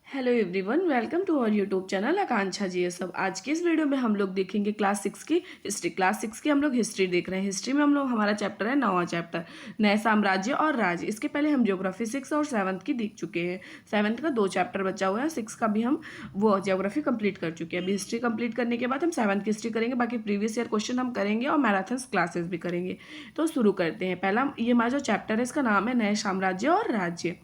Hello everyone, welcome to our YouTube channel Akanksha GSF. आज की इस वीडियो में हम लोग देखेंगे क्लास 6 की हिस्ट्री। क्लास 6 की हम लोग हिस्ट्री देख रहे हैं। हिस्ट्री में हम लोग हमारा चैप्टर है 9वां चैप्टर, नए साम्राज्य और राज्य। इसके पहले हम ज्योग्राफी 6 और 7 की देख चुके हैं। 7 का 2 चैप्टर बचा हुआ है, 6 का भी हम वो ज्योग्राफी कंप्लीट कर चुके हैं। अभी हिस्ट्री कंप्लीट करने के बाद हम 7 की हिस्ट्री करेंगे। बाकी प्रीवियस ईयर क्वेश्चन हम करेंगे और मैराथन क्लासेस भी करेंगे। तो शुरू करते हैं। पहला ये हमारा जो चैप्टर है इसका नाम है नए साम्राज्य और राज्य।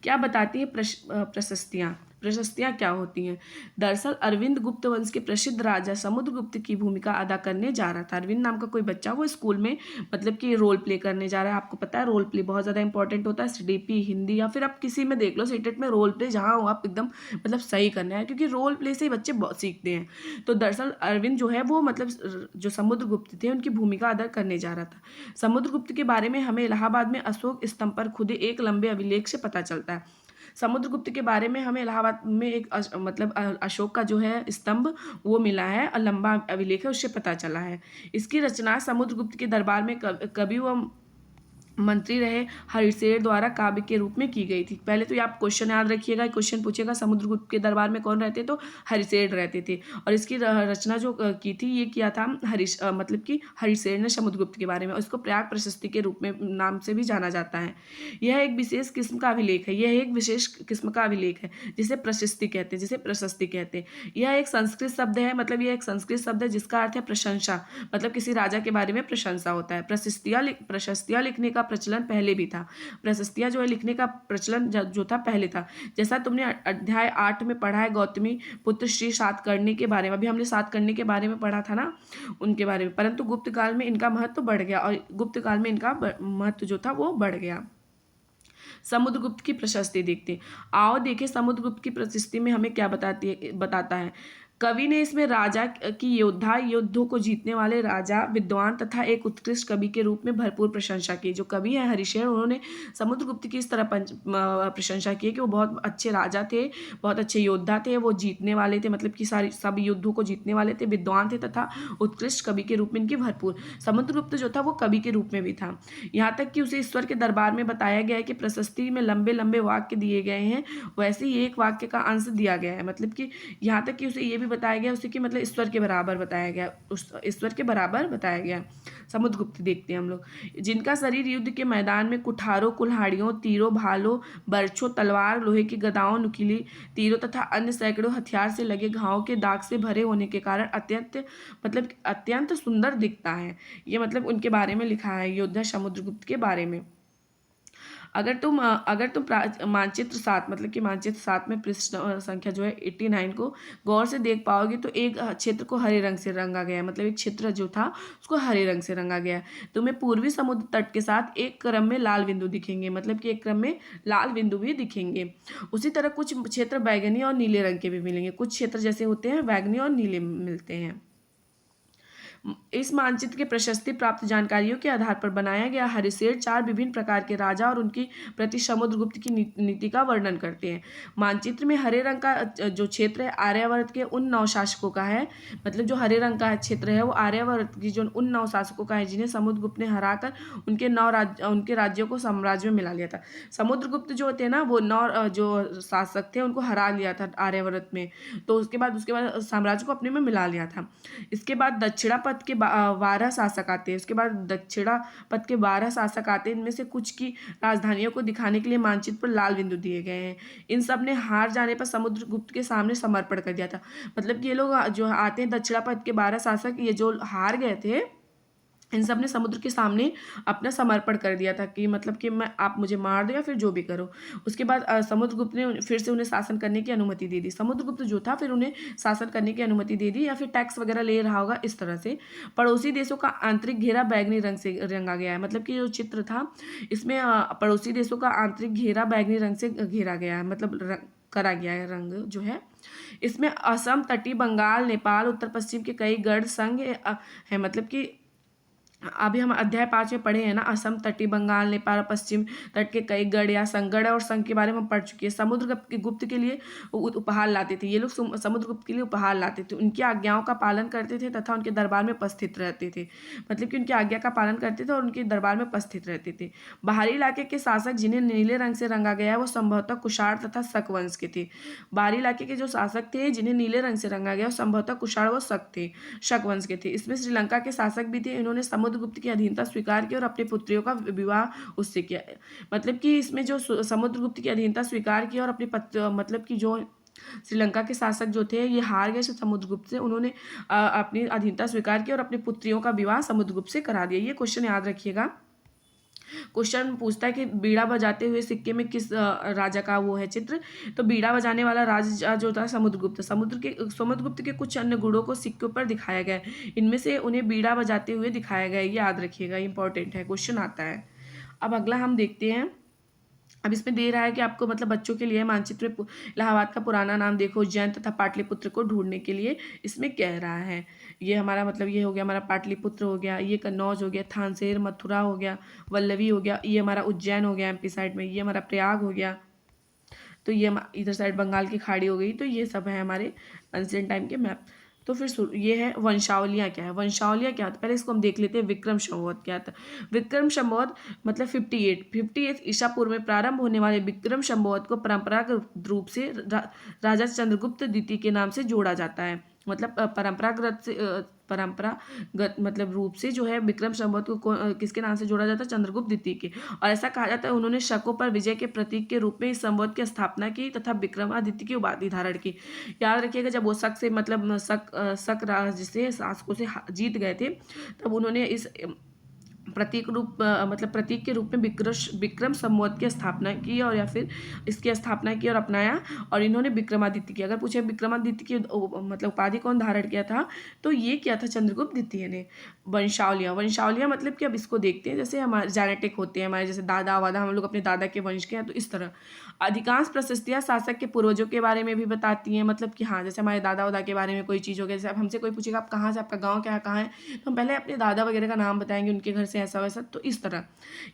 क्या बताती है प्रशस्तियाँ। प्रशस्तियाँ क्या होती हैं? दरअसल अरविंद गुप्त वंश के प्रसिद्ध राजा समुद्रगुप्त की भूमिका अदा करने जा रहा था। अरविंद नाम का कोई बच्चा वो स्कूल में मतलब कि रोल प्ले करने जा रहा है। आपको पता है रोल प्ले बहुत ज़्यादा इंपॉर्टेंट होता है। सीडीपी हिंदी या फिर आप किसी में देख लो, सीटेट में रोल प्ले जहाँ हो आप एकदम मतलब सही करना है, क्योंकि रोल प्ले से ही बच्चे सीखते हैं। तो दरअसल अरविंद जो है वो मतलब जो समुद्रगुप्त थे उनकी भूमिका अदा करने जा रहा था। समुद्रगुप्त के बारे में हमें इलाहाबाद में अशोक स्तंभ पर खुदे एक लंबे अभिलेख से पता चलता है। समुद्रगुप्त के बारे में हमें इलाहाबाद में एक मतलब अशोक का जो है स्तंभ वो मिला है और लंबा अभिलेख है, उससे पता चला है। इसकी रचना समुद्रगुप्त के दरबार में कभी वो मंत्री रहे हरिशेर द्वारा काव्य के रूप में की गई थी। पहले तो ये आप क्वेश्चन याद रखिएगा। क्वेश्चन पूछेगा समुद्रगुप्त के दरबार में कौन रहते, तो हरिशेर रहते थे। और इसकी रचना जो की थी ये किया था मतलब कि हरिशेर ने समुद्रगुप्त के बारे में। और इसको प्रयाग प्रशस्ति के रूप में नाम से भी जाना जाता है। यह एक विशेष किस्म का अभिलेख है। यह एक विशेष किस्म का अभिलेख है जिसे प्रशस्ति कहते हैं, जिसे प्रशस्ति कहते हैं। यह एक संस्कृत शब्द है, मतलब यह एक संस्कृत शब्द है जिसका अर्थ है प्रशंसा। मतलब किसी राजा के बारे में प्रशंसा होता है। प्रशस्तियाँ लिखने का प्रचलन पहले भी था। प्रशस्तियाँ जो है लिखने का प्रचलन जो था पहले था। जैसा तुमने अध्याय 8 में पढ़ा है गौतमी पुत्र श्री सातकर्णी के बारे में। अभी हमने सातकर्णी के बारे में पढ़ा था ना, उनके बारे में। परंतु गुप्त काल में इनका महत्व बढ़ गया और गुप्त काल में इनका महत्व जो था वो बढ़ गया। समुद्रगुप्त की प्रशस्ति देखते हैं। आओ देखें समुद्रगुप्त की प्रशस्ति में हमें क्या बताता है। कवि ने इसमें राजा की योद्धा, युद्धों को जीतने वाले राजा, विद्वान तथा एक उत्कृष्ट कवि के रूप में भरपूर प्रशंसा की। जो कवि है हरिशेर, उन्होंने समुद्रगुप्त की इस तरह प्रशंसा की कि वो बहुत अच्छे राजा थे, बहुत अच्छे योद्धा थे, वो जीतने वाले थे, मतलब कि सारी सब युद्धों को जीतने वाले थे, विद्वान थे तथा उत्कृष्ट कवि के रूप में इनकी भरपूर। समुद्रगुप्त जो था वो कवि के रूप में भी था। यहाँ तक कि उसे ईश्वर के दरबार में बताया गया है कि प्रशस्ति में लंबे लंबे वाक्य दिए गए हैं, वैसे ही एक वाक्य का अंश दिया गया है। मतलब कि यहाँ तक कि उसे ये भी बताया गया उसे कि मतलब ईश्वर के बराबर बताया गया, उस ईश्वर के बराबर बताया गया। समुद्रगुप्त देखते हैं हम लोग। जिनका शरीर युद्ध के मैदान में कुठारों, कुल्हाड़ियों, तीरों, भालों, बर्छों, तलवार, लोहे की गदाओं, नुकीली तीरों तथा अन्य सैकड़ों हथियार से लगे घावों के दाग से भरे होने के कारण अत्यंत सुंदर दिखता है। ये मतलब उनके बारे में लिखा है, योद्धा समुद्रगुप्त के बारे में। अगर तुम मानचित्र 7 मतलब कि मानचित्र 7 में पृष्ठ संख्या जो है 89 को गौर से देख पाओगे तो एक क्षेत्र को हरे रंग से रंगा गया है। मतलब एक क्षेत्र जो था उसको हरे रंग से रंगा गया है। तुम्हें पूर्वी समुद्र तट के साथ एक क्रम में लाल बिंदु दिखेंगे, मतलब कि एक क्रम में लाल बिंदु भी दिखेंगे। उसी तरह कुछ क्षेत्र बैगनी और नीले रंग के भी मिलेंगे। कुछ क्षेत्र जैसे होते हैं बैगनी और नीले मिलते हैं। इस मानचित्र के प्रशस्ति प्राप्त जानकारियों के आधार पर बनाया गया हरिशेर 4 विभिन्न प्रकार के राजा और उनकी प्रति समुद्रगुप्त की नीति का वर्णन करते हैं। मानचित्र में हरे रंग का जो क्षेत्र है आर्यावर्त के उन 9 शासकों का है। मतलब जो हरे रंग का क्षेत्र है वो आर्यावर्त की जो उन 9 शासकों का है जिन्हें समुद्रगुप्त ने हराकर उनके राज्यों को साम्राज्य में मिला लिया था। समुद्रगुप्त जो थे ना वो 9 जो शासक थे उनको हरा लिया था आर्यावर्त में। तो उसके बाद साम्राज्य को अपने में मिला लिया था। इसके बाद दक्षिणा पथ के 12 शासक आते हैं। उसके बाद दक्षिणा पथ के 12 शासक आते हैं। इनमें से कुछ की राजधानियों को दिखाने के लिए मानचित्र पर लाल बिंदु दिए गए हैं। इन सब ने हार जाने पर समुद्रगुप्त के सामने समर्पण कर दिया था। मतलब कि ये लोग जो आते हैं दक्षिणा पथ के 12 शासक, ये जो हार गए थे, इन सब ने समुद्र के सामने अपना समर्पण कर दिया था कि मतलब कि मैं आप मुझे मार दो या फिर जो भी करो। उसके बाद समुद्रगुप्त ने फिर से उन्हें शासन करने की अनुमति दे दी। समुद्रगुप्त जो था फिर उन्हें शासन करने की अनुमति दे दी, या फिर टैक्स वगैरह ले रहा होगा इस तरह से। पड़ोसी देशों का आंतरिक घेरा बैगनी रंग से रंगा गया है। मतलब कि जो चित्र था इसमें पड़ोसी देशों का आंतरिक घेरा बैगनी रंग से घेरा गया है, मतलब करा गया है रंग जो है। इसमें असम, तटीय बंगाल, नेपाल, उत्तर पश्चिम के कई गढ़ संघ है। मतलब कि अभी हम अध्याय 5 में पढ़े हैं ना, असम, तटीय बंगाल, नेपाल और पश्चिम तट के कई गढ़ या संगढ़ और संघ के बारे में हम पढ़ चुके हैं। समुद्र गुप्त के लिए उपहार लाते थे, ये लोग समुद्रगुप्त के लिए उपहार लाते थे, उनकी आज्ञाओं का पालन करते थे तथा उनके दरबार में उपस्थित रहते थे। मतलब कि उनकी आज्ञा का पालन करते थे और उनके दरबार में उपस्थित रहते थे। बाहरी इलाके के शासक जिन्हें नीले रंग से रंगा गया है वो संभवतः कुषाण तथा शक वंश के थे। बाहरी इलाके के जो शासक थे जिन्हें नीले रंग से रंगा गया वो संभवतः कुषाण व शक वंश के थे। इसमें श्रीलंका के शासक भी थे। इन्होंने समुद्रगुप्त की अधीनता स्वीकार की और अपनी पुत्रियों का विवाह उससे किया। मतलब कि इसमें जो समुद्रगुप्त की अधीनता स्वीकार की और अपनी मतलब कि जो श्रीलंका के शासक जो थे ये हार गए समुद्रगुप्त से, उन्होंने अपनी अधीनता स्वीकार की और अपनी पुत्रियों का विवाह समुद्रगुप्त से करा दिया। ये क्वेश्चन याद रखिएगा। क्वेश्चन पूछता है कि बीड़ा बजाते हुए सिक्के में किस राजा का वो है चित्र, तो बीड़ा बजाने वाला राजा जो था समुद्रगुप्त। समुद्रगुप्त के कुछ अन्य गुणों को सिक्कों पर दिखाया गया है, इनमें से उन्हें बीड़ा बजाते हुए दिखाया गया है। ये याद रखिएगा, इंपॉर्टेंट है, क्वेश्चन आता है। अब अगला हम देखते हैं। अब इसमें दे रहा है कि आपको मतलब बच्चों के लिए मानचित्र में इलाहाबाद का पुराना नाम देखो, उज्जैन तथा पाटलिपुत्र को ढूंढने के लिए इसमें कह रहा है। ये हमारा मतलब ये हो गया हमारा पाटलिपुत्र हो गया, ये कन्नौज हो गया, थानसेर मथुरा हो गया, वल्लवी हो गया, ये हमारा उज्जैन हो गया एमपी साइड में, ये हमारा प्रयाग हो गया, तो ये इधर साइड बंगाल की खाड़ी हो गई। तो ये सब है हमारे एंशिएंट टाइम के मैप। तो फिर ये है वंशावलियाँ क्या है। वंशावलियाँ क्या होता है, पहले इसको हम देख लेते हैं। विक्रम संवत क्या था। विक्रम संवत मतलब 58 ईसा पूर्व में प्रारंभ होने वाले विक्रम संवत को परंपरागत रूप से राजा चंद्रगुप्त द्वितीय के नाम से जोड़ा जाता है। मतलब परंपरागत मतलब रूप से जो है विक्रम संवत को किसके नाम से जोड़ा जाता है, चंद्रगुप्त द्वितीय के। और ऐसा कहा जाता है उन्होंने शकों पर विजय के प्रतीक के रूप में इस संवत की स्थापना की तथा विक्रमादित्य की उपाधि धारण की। याद रखिएगा, जब वो शक से मतलब शक राज्य से शासकों से जीत गए थे, तब उन्होंने इस मतलब प्रतीक के रूप में विक्रम संवत की स्थापना की और या फिर इसकी स्थापना की और अपनाया। और इन्होंने विक्रमादित्य की, अगर पूछे विक्रमादित्य की मतलब उपाधि कौन धारण किया था, तो ये किया था चंद्रगुप्त द्वितीय ने। वंशावलियाँ मतलब कि अब इसको देखते हैं, जैसे हमारे जेनेटिक होते हैं हमारे, जैसे दादा वादा, हम लोग अपने दादा के वंश के हैं, तो इस तरह अधिकांश प्रशस्तियाँ शासक के पूर्वजों के बारे में भी बताती हैं। मतलब कि हाँ, जैसे हमारे दादा वादा के बारे में कोई चीज़ हो गई, जैसे अब हमसे कोई पूछेगा आप कहाँ से, आपका गाँव क्या है, कहाँ है, तो हम पहले अपने दादा वगैरह का नाम बताएंगे, उनके घर से ऐसा वैसा। तो इस तरह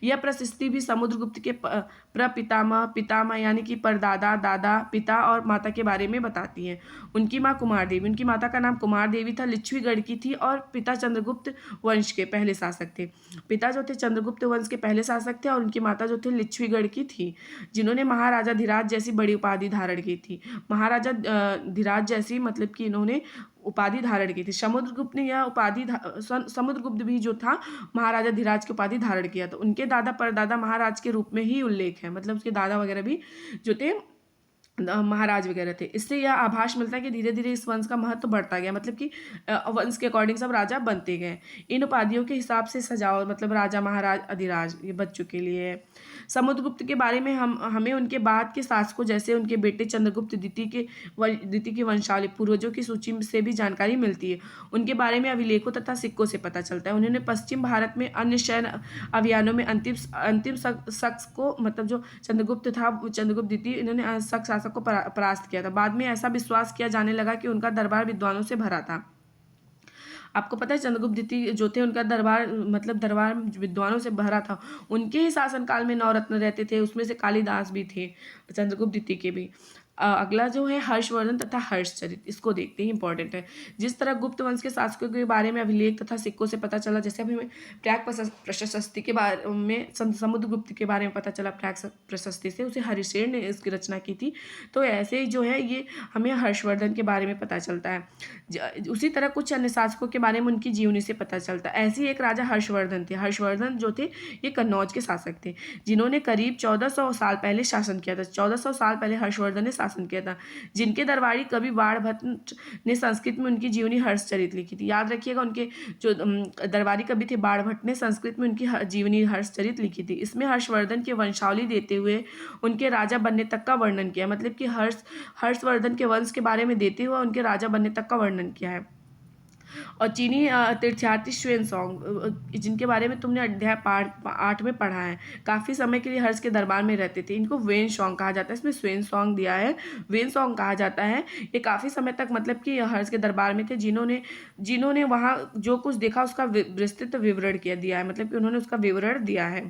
यह प्रशस्ति भी समुद्रगुप्त के प्रपितामह पितामह यानी कि परदादा, दादा, पिता और माता के बारे में बताती हैं। उनकी माँ कुमार देवी, उनकी माता का नाम कुमार देवी था, लिच्छवीगढ़ की थी और पिता चंद्रगुप्त वंश के पहले शासक थे। पिता जो थे चंद्रगुप्त वंश के पहले शासक थे और उनकी माता जो थे लिच्छवीगढ़ की थी, जिन्होंने महाराजा धीराज जैसी बड़ी उपाधि धारण की थी। महाराजा धीराज जैसी मतलब कि इन्होंने उपाधि धारण की थी। समुद्रगुप्त ने यह उपाधि समुद्रगुप्त भी जो था महाराजा धीराज की उपाधि धारण किया, तो उनके दादा परदादा महाराज के रूप में ही उल्लेख है। मतलब उसके दादा वगैरह भी जो थे महाराज वगैरह थे। इससे यह आभास मिलता है कि धीरे धीरे इस वंश का महत्व बढ़ता गया, मतलब कि वंश के अकॉर्डिंग सब राजा बनते गए। इन उपाधियों के हिसाब से सजाओ, मतलब राजा महाराज अधिराज ये बच्चों के लिए है। समुद्रगुप्त के बारे में हमें उनके बाद के शासकों जैसे उनके बेटे चंद्रगुप्त द्वितीय की वंशावली पूर्वजों की सूची से भी जानकारी मिलती है। उनके बारे में अभिलेखों तथा सिक्कों से पता चलता है। उन्होंने पश्चिम भारत में अन्य सैन्य अभियानों में अंतिम शख्स को, मतलब जो चंद्रगुप्त था चंद्रगुप्त द्वितीय, इन्होंने शक शासक को परास्त किया था। बाद में ऐसा विश्वास किया जाने लगा कि उनका दरबार विद्वानों से भरा था। आपको पता है चंद्रगुप्त द्वितीय जो थे उनका दरबार मतलब दरबार विद्वानों से भरा था। उनके ही शासनकाल में 9 रत्न रहते थे, उसमें से कालिदास भी थे, चंद्रगुप्त द्वितीय के भी। अगला जो है हर्षवर्धन तथा हर्षचरित, इसको देखते हैं, इंपॉर्टेंट है। जिस तरह गुप्त वंश के शासकों के बारे में अभिलेख तथा सिक्कों से पता चला, जैसे अभी हमें प्राग प्रशस्ति के बारे में समुद्रगुप्त के बारे में पता चला प्राग प्रशस्ति से, उसे हरिशेन ने इसकी रचना की थी। तो ऐसे ही जो है ये हमें हर्षवर्धन के बारे में पता चलता है। उसी तरह कुछ अन्य शासकों के बारे में उनकी जीवनी से पता चलता है। ऐसे ही एक राजा हर्षवर्धन थे। हर्षवर्धन जो थे ये कन्नौज के शासक थे, जिन्होंने करीब 1400 साल पहले शासन किया था। 1400 साल पहले हर्षवर्धन ने शासन किया था, जिनके दरबारी कवि बाणभट्ट ने संस्कृत में उनकी जीवनी हर्षचरित लिखी थी। याद रखिएगा, उनके जो दरबारी कवि थे बाणभट्ट ने संस्कृत में उनकी जीवनी हर्षचरित लिखी थी। इसमें हर्षवर्धन की वंशावली देते हुए उनके राजा बनने तक का वर्णन किया, मतलब कि हर्षवर्धन के वंश के बारे में देते हुए उनके राजा बनने तक का वर्णन किया है। और चीनी तीर्थयात्री xuanzong जिनके बारे में तुमने अध्याय 8 में पढ़ा है, काफ़ी समय के लिए हर्ष के दरबार में रहते थे। इनको वेनसोंग कहा जाता है, इसमें xuanzong दिया है, वेनसोंग कहा जाता है। ये काफ़ी समय तक मतलब कि हर्ष के दरबार में थे, जिन्होंने वहाँ जो कुछ देखा उसका विस्तृत विवरण किया दिया है, मतलब कि उन्होंने उसका विवरण दिया है।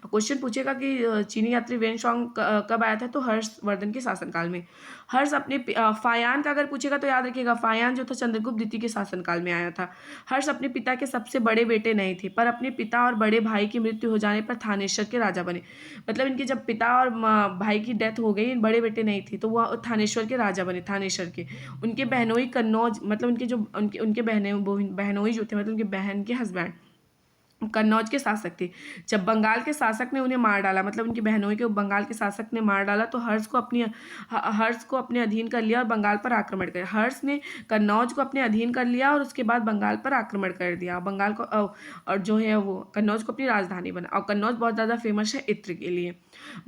क्वेश्चन पूछेगा कि चीनी यात्री वेनसोंग कब आया था, तो हर्षवर्धन के शासनकाल में। हर्ष अपने फायान का अगर पूछेगा तो याद रखिएगा, फायान जो था चंद्रगुप्त द्वितीय के शासनकाल में आया था। हर्ष अपने पिता के सबसे बड़े बेटे नहीं थे, पर अपने पिता और बड़े भाई की मृत्यु हो जाने पर थानेश्वर के राजा बने। मतलब इनके जब पिता और भाई की डेथ हो गई, बड़े बेटे नहीं थे, तो वह थानेश्वर के राजा बने, थानेश्वर के। उनके बहनोई कन्नौज, मतलब उनके जो उनके बहनोई जो थे, मतलब उनके बहन के हस्बैंड कन्नौज के शासक थे। जब बंगाल के शासक ने उन्हें मार डाला, मतलब उनकी बहनों के बंगाल के शासक ने मार डाला, तो हर्ष को अपने अधीन कर लिया और बंगाल पर आक्रमण कर। हर्ष ने कन्नौज को अपने अधीन कर लिया और उसके बाद बंगाल पर आक्रमण कर दिया। बंगाल को और जो है वो कन्नौज को अपनी राजधानी बना। और कन्नौज बहुत ज़्यादा फेमस है इत्र के लिए।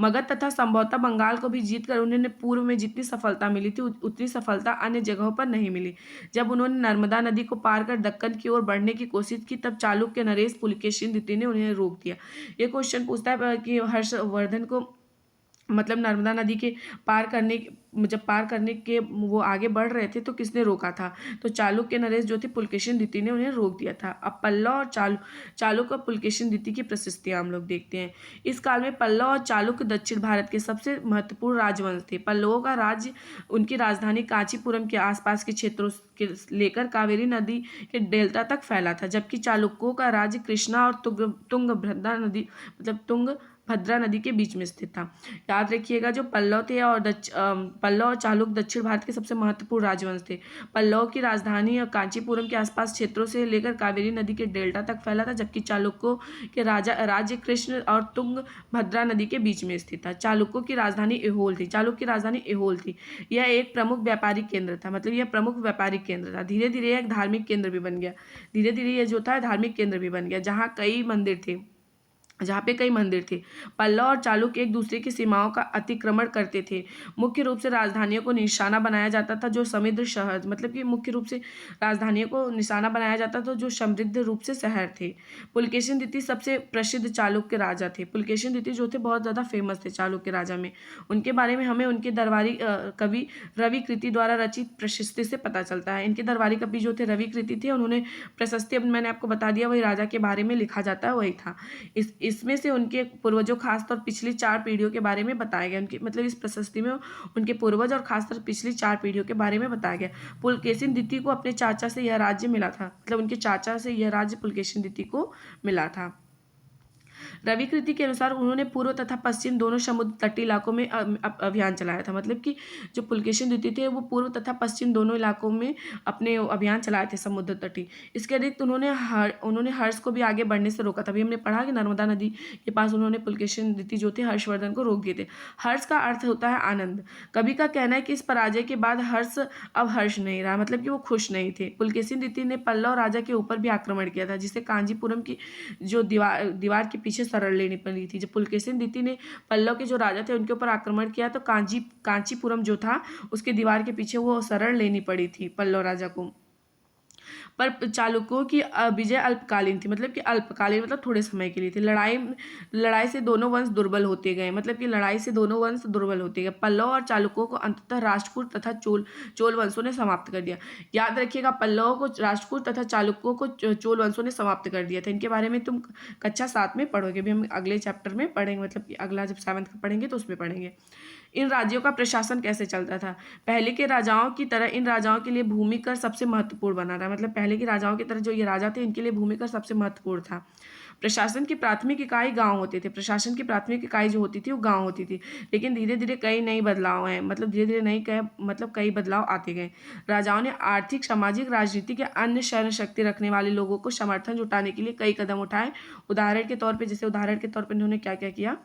मगध तथा संभवतः बंगाल को भी जीतकर उन्होंने पूर्व में जितनी सफलता मिली थी उतनी सफलता अन्य जगहों पर नहीं मिली। जब उन्होंने नर्मदा नदी को पार कर दक्कन की ओर बढ़ने की कोशिश की, तब चालुक्य नरेश पुलकेशिन द्वितीय ने उन्हें रोक दिया। ये क्वेश्चन पूछता है कि हर्षवर्धन को मतलब नर्मदा नदी के जब पार करने के वो आगे बढ़ रहे थे तो किसने रोका था, तो चालुक्य नरेश जो थे पुलकेशिन द्वितीय ने उन्हें रोक दिया था। अब पल्लव और चालुक्य और पुलकेशिन द्वितीय की प्रशस्तियां हम लोग देखते हैं। इस काल में पल्लव और चालुक्य दक्षिण भारत के सबसे महत्वपूर्ण राजवंश थे। पल्लवों का राज्य उनकी राजधानी कांचीपुरम के आसपास के क्षेत्रों के लेकर कावेरी नदी के डेल्टा तक फैला था, जबकि चालुक्यों का राज्य कृष्णा और तुंगभद्रा नदी के बीच में स्थित था। याद रखिएगा, जो पल्लव थे पल्लव और चालुक्य दक्षिण भारत के सबसे महत्वपूर्ण राजवंश थे। पल्लव की राजधानी कांचीपुरम के आसपास क्षेत्रों से लेकर कावेरी नदी के डेल्टा तक फैला था, जबकि चालुक्यों के राज्य कृष्ण और तुंगभद्रा नदी के बीच में स्थित था। चालुक्यों की राजधानी ऐहोल थी। चालुक्य की राजधानी ऐहोल थी। यह एक प्रमुख व्यापारिक केंद्र था, मतलब यह प्रमुख व्यापारिक केंद्र था। धीरे धीरे यह एक धार्मिक केंद्र भी बन गया। धीरे धीरे यह जो था धार्मिक केंद्र भी बन गया, जहाँ पे कई मंदिर थे। पल्लव और चालुक्य एक दूसरे की सीमाओं का अतिक्रमण करते थे। मुख्य रूप से राजधानियों को निशाना बनाया जाता था जो समृद्ध शहर, मतलब कि मुख्य रूप से राजधानियों को निशाना बनाया जाता था जो समृद्ध रूप से शहर थे। पुलकेशिन द्वितीय सबसे प्रसिद्ध चालुक्य राजा थे। पुलकेशिन द्वितीय जो थे बहुत ज़्यादा फेमस थे चालुक्य राजा में। उनके बारे में हमें उनके दरबारी कवि रवि कृति द्वारा रचित प्रशस्ति से पता चलता है। इनके दरबारी कवि जो थे रवि कृति थे, उन्होंने प्रशस्ति, अब मैंने आपको बता दिया, वही राजा के बारे में लिखा जाता है, वही था। इसमें से उनके पूर्वजों, खासतौर पिछली 4 पीढ़ियों के बारे में बताया गया। उनकी मतलब इस प्रशस्ति में उनके पूर्वज और खासतौर पिछली 4 पीढ़ियों के बारे में बताया गया। पुलकेशिन द्वितीय को अपने चाचा से यह राज्य मिला था, मतलब उनके चाचा से यह राज्य पुलकेशिन द्वितीय को मिला था। रवि कृति के अनुसार उन्होंने पूर्व तथा पश्चिम दोनों समुद्र तटीय इलाकों में अभियान चलाया था। मतलब कि जो पुलकेशिन द्वितीय थे वो पूर्व तथा पश्चिम दोनों इलाकों में अपने अभियान चलाए थे समुद्र तटीय। इसके अतिरिक्त उन्होंने हर्ष को भी आगे बढ़ने से रोका था। अभी हमने पढ़ा कि नर्मदा नदी के पास उन्होंने पुलकेशिन द्वितीय जो थे हर्षवर्धन को रोक दिए थे। हर्ष का अर्थ होता है आनंद। कवि का कहना है कि इस पराजय के बाद हर्ष अब हर्ष नहीं रहा, मतलब कि वो खुश नहीं थे। पुलकेशिन द्वितीय ने पल्लव राजा के ऊपर भी आक्रमण किया था, जिसे कांजीपुरम की जो दीवार के पीछे शरण लेनी पड़ी थी। जब पुलकेशिन द्वितीय ने पल्लव के जो राजा थे उनके ऊपर आक्रमण किया, तो कांचीपुरम जो था उसके दीवार के पीछे वो शरण लेनी पड़ी थी पल्लव राजा को। पर चालुक्यों की विजय अल्पकालीन थी, मतलब कि अल्पकालीन मतलब थोड़े समय के लिए थी। लड़ाई से दोनों वंश दुर्बल होते गए, मतलब कि लड़ाई से दोनों वंश दुर्बल होते गए। पल्लव और चालुक्यों को अंततः राष्ट्रकूट तथा चोल वंशों ने समाप्त कर दिया। याद रखिएगा, पल्लवों को राष्ट्रकूट तथा चालुक्यों को चोल वंशों ने समाप्त कर दिया था। इनके बारे में तुम कक्षा 7 में पढ़ोगे, भी हम अगले चैप्टर में पढ़ेंगे, मतलब कि अगला जब 7th का पढ़ेंगे तो उसमें पढ़ेंगे। इन राज्यों का प्रशासन कैसे चलता था। पहले के राजाओं की तरह इन राजाओं के लिए भूमि कर सबसे महत्वपूर्ण बना था। मतलब पहले के राजाओं की तरह जो ये राजा थे इनके लिए भूमि कर सबसे महत्वपूर्ण था। प्रशासन की प्राथमिक इकाई गांव होते थे। प्रशासन की प्राथमिक इकाई जो होती थी वो गांव होती थी। लेकिन धीरे धीरे कई नई बदलाव हैं, मतलब धीरे धीरे कई बदलाव आते गए। राजाओं ने आर्थिक, सामाजिक, राजनीतिक या अन्य शरण शक्ति रखने वाले लोगों को समर्थन जुटाने के लिए कई कदम उठाए। उदाहरण के तौर पर इन्होंने क्या क्या किया।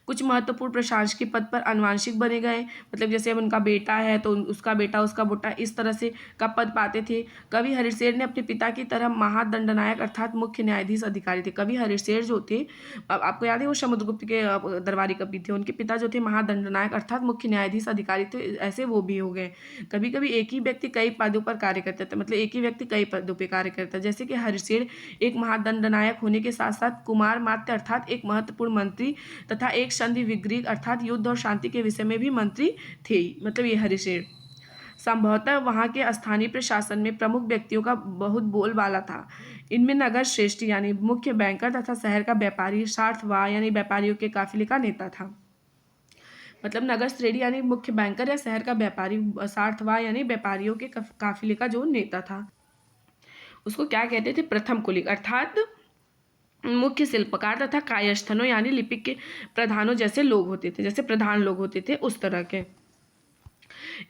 कुछ महत्वपूर्ण प्रशासकीय पद पर आनुवंशिक बने गए, मतलब जैसे अब उनका बेटा है तो उसका बेटा उसका बेटा इस तरह से का पद पाते थे। कवि हरिशेर ने अपने पिता की तरह महादंडनायक अर्थात मुख्य न्यायाधीश अधिकारी थे। कवि हरिशेर जो थे, अब आपको याद है वो समुद्रगुप्त के दरबारी कवि थे, उनके पिता जो थे महादंडनायक अर्थात मुख्य न्यायाधीश अधिकारी थे, ऐसे वो भी हो गए। कभी कभी एक ही व्यक्ति कई पदों पर कार्य करता था, मतलब एक ही व्यक्ति कई पदों पर कार्य करता है। जैसे कि हरिशेर एक महादंडनायक होने के साथ साथ कुमार मात्य अर्थात एक महत्वपूर्ण मंत्री तथा एक संधि विग्रीक अर्थात युद्ध और शांति के विषय में भी मंत्री थे, मतलब ये हरिशेर। संभवतः वहाँ के स्थानीय प्रशासन में प्रमुख व्यक्तियों का बहुत बोलबाला था। इनमें नगर श्रेष्ठी यानी मुख्य बैंकर तथा शहर का व्यापारी सार्थवाह यानी व्यापारियों के काफिले का नेता था। मतलब नगर श्रेणी यानी मुख्य बैंकर या शहर का व्यापारी, सार्थवाह यानी व्यापारियों के काफिले का जो नेता था उसको क्या कहते थे, प्रथम कुलिक अर्थात मुख्य शिल्पकार तथा कायस्थनों यानी लिपिक के प्रधानों जैसे लोग होते थे, जैसे प्रधान लोग होते थे उस तरह के।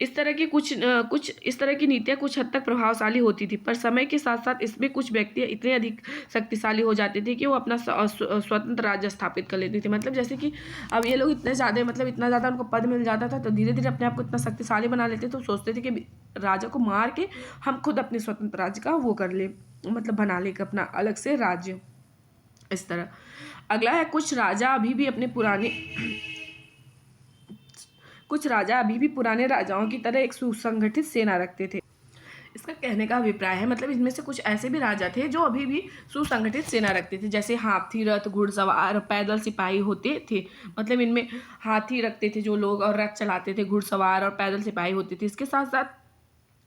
इस तरह की कुछ इस तरह की नीतियाँ कुछ हद तक प्रभावशाली होती थी, पर समय के साथ साथ इसमें कुछ व्यक्ति इतने अधिक शक्तिशाली हो जाते थे कि वो अपना स्वतंत्र राज्य स्थापित कर लेते थे। मतलब जैसे कि अब ये लोग इतने ज़्यादा, मतलब इतना ज़्यादा उनको पद मिल जाता था तो धीरे धीरे अपने आप को इतना शक्तिशाली बना लेते, तो सोचते थे कि राजा को मार के हम खुद अपने स्वतंत्र राज्य का वो कर ले, मतलब बना ले अपना अलग से राज्य। इस तरह अगला है, कुछ राजा अभी भी पुराने राजाओं की तरह एक सुसंगठित सेना रखते थे। इसका कहने का अभिप्राय है, मतलब इनमें से कुछ ऐसे भी राजा थे जो अभी भी सुसंगठित सेना रखते थे, जैसे हाथी रथ घुड़सवार पैदल सिपाही होते थे। मतलब इनमें हाथी रखते थे जो लोग और रथ चलाते थे, घुड़सवार और पैदल सिपाही होते थे। इसके साथ साथ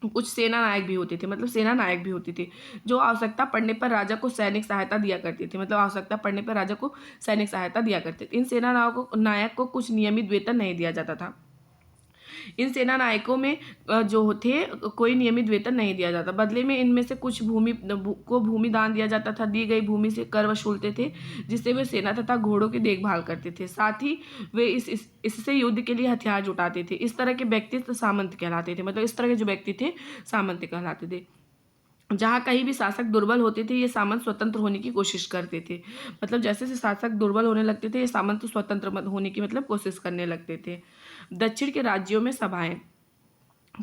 कुछ सेना नायक भी होते थे, मतलब सेना नायक भी होते थे जो आवश्यकता पड़ने पर राजा को सैनिक सहायता दिया करते थे, मतलब आवश्यकता पड़ने पर राजा को सैनिक सहायता दिया करते थे। इन सेना नायक को कुछ नियमित वेतन नहीं दिया जाता था। इन सेना नायकों में जो थे कोई नियमित वेतन नहीं दिया जाता, बदले में इनमें से कुछ भूमि दान दिया जाता था। दी गई भूमि से कर वसूलते थे जिससे वे सेना तथा घोड़ों की देखभाल करते थे, साथ ही वे इससे युद्ध के लिए हथियार जुटाते थे। इस तरह के व्यक्ति सामंत कहलाते थे, मतलब इस तरह के जो व्यक्ति थे सामंत कहलाते थे। जहाँ कहीं भी शासक दुर्बल होते थे ये सामंत स्वतंत्र होने की कोशिश करते थे, मतलब जैसे जैसे शासक दुर्बल होने लगते थे ये सामंत स्वतंत्र होने की मतलब कोशिश करने लगते थे। दक्षिण के राज्यों में सभाएं,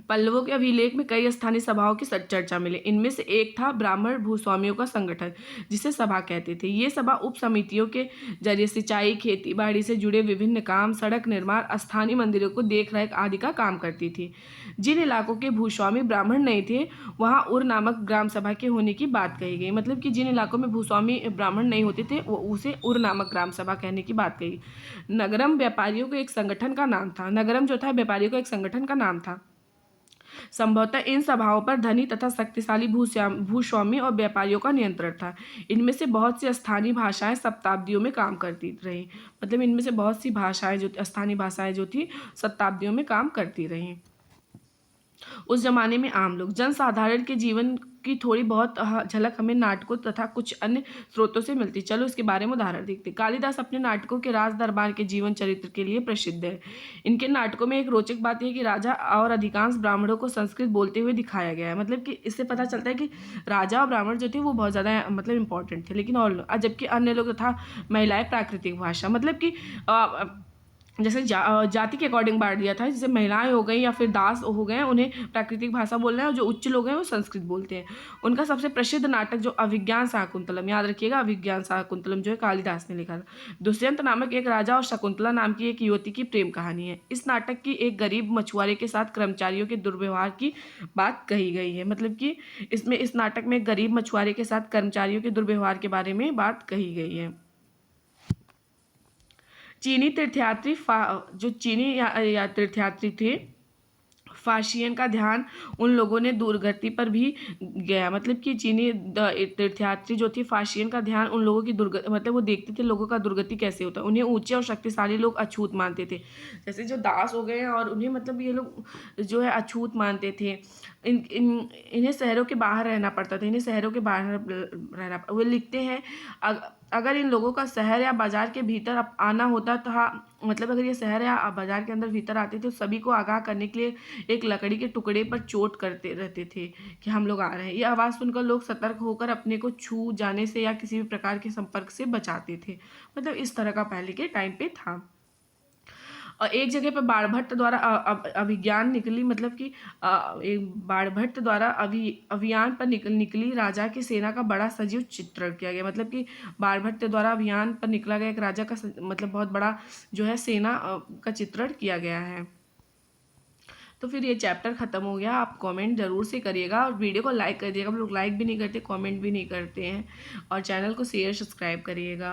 पल्लवों के अभिलेख में कई स्थानीय सभाओं की चर्चा मिले। इनमें से एक था ब्राह्मण भूस्वामियों का संगठन जिसे सभा कहते थे। ये सभा उप समितियों के जरिए सिंचाई खेती बाड़ी से जुड़े विभिन्न काम, सड़क निर्माण, स्थानीय मंदिरों को देख रेख आदि का काम करती थी। जिन इलाकों के भूस्वामी ब्राह्मण नहीं थे वहाँ उर नामक ग्राम सभा के होने की बात कही गई, मतलब कि जिन इलाकों में भूस्वामी ब्राह्मण नहीं होते थे वो उसे उर नामक ग्राम सभा कहने की बात कही। नगरम व्यापारियों के एक संगठन का नाम था, नगरम जो था व्यापारियों का एक संगठन का नाम था। संभवतः इन सभाओं पर धनी तथा शक्तिशाली भूस्वामी और व्यापारियों का नियंत्रण था। इनमें से बहुत सी स्थानीय भाषाएं शताब्दियों में काम करती रहीं, मतलब इनमें से बहुत सी भाषाएं जो स्थानीय भाषाएं जो थी शताब्दियों में काम करती रहीं। उस जमाने में आम लोग जनसाधारण के जीवन की थोड़ी बहुत झलक हमें नाटकों तथा कुछ अन्य स्रोतों से मिलती। चलो इसके बारे में उदाहरण देखते। कालिदास अपने नाटकों के राज दरबार के जीवन चरित्र के लिए प्रसिद्ध है। इनके नाटकों में एक रोचक बात यह है कि राजा और अधिकांश ब्राह्मणों को संस्कृत बोलते हुए दिखाया गया है, मतलब कि इससे पता चलता है कि राजा और ब्राह्मण जो थे वो बहुत ज़्यादा मतलब इंपॉर्टेंट थे, लेकिन और जबकि अन्य लोग तथा महिलाएं प्राकृतिक भाषा, मतलब कि जैसे जाति के अकॉर्डिंग बांट दिया था, जैसे महिलाएं हो गई या फिर दास हो गए उन्हें प्राकृतिक भाषा बोलना है और जो उच्च लोग हैं वो संस्कृत बोलते हैं। उनका सबसे प्रसिद्ध नाटक जो अभिज्ञान शाकुंतलम, याद रखिएगा अभिज्ञान शाकुंतलम जो है कालिदास ने लिखा था। दुष्यंत नामक एक राजा और शकुंतला नाम की एक युवती की प्रेम कहानी है। इस नाटक की एक गरीब मछुआरे के साथ कर्मचारियों के दुर्व्यवहार की बात कही गई है, मतलब कि इस नाटक में एक गरीब मछुआरे के साथ कर्मचारियों के दुर्व्यवहार के बारे में बात कही गई है। चीनी तीर्थयात्री जो चीनी या तीर्थयात्री थे फाशियन का ध्यान उन लोगों ने दुर्गति पर भी गया, मतलब कि चीनी तीर्थयात्री जो थे फाशियन का ध्यान उन लोगों की दुर्गति, मतलब वो देखते थे लोगों का दुर्गति कैसे होता है। उन्हें ऊंचे और शक्तिशाली लोग अछूत मानते थे, जैसे जो दास हो गए हैं और उन्हें मतलब ये लोग जो है अछूत मानते थे। इन्हें शहरों के बाहर रहना पड़ता था, इन्हें शहरों के बाहर रहना। वो लिखते हैं अगर इन लोगों का शहर या बाजार के भीतर आना होता था, मतलब अगर ये शहर या बाजार के अंदर भीतर आते थे तो सभी को आगाह करने के लिए एक लकड़ी के टुकड़े पर चोट करते रहते थे कि हम लोग आ रहे हैं। ये आवाज़ सुनकर लोग सतर्क होकर अपने को छू जाने से या किसी भी प्रकार के संपर्क से बचाते थे, मतलब इस तरह का पहले के टाइम पे था। और एक जगह पे बाणभट्ट द्वारा अभिज्ञान निकली, मतलब कि एक बाणभट्ट द्वारा अभियान पर निकली राजा की सेना का बड़ा सजीव चित्रण किया गया। मतलब कि बाणभट्ट द्वारा अभियान पर निकला गया एक राजा का मतलब बहुत बड़ा जो है सेना का चित्रण किया गया है। तो फिर ये चैप्टर ख़त्म हो गया। आप कमेंट ज़रूर से करिएगा और वीडियो को लाइक कर दिएगा। हम लोग लाइक भी नहीं करते, कमेंट भी नहीं करते हैं। और चैनल को शेयर सब्सक्राइब करिएगा।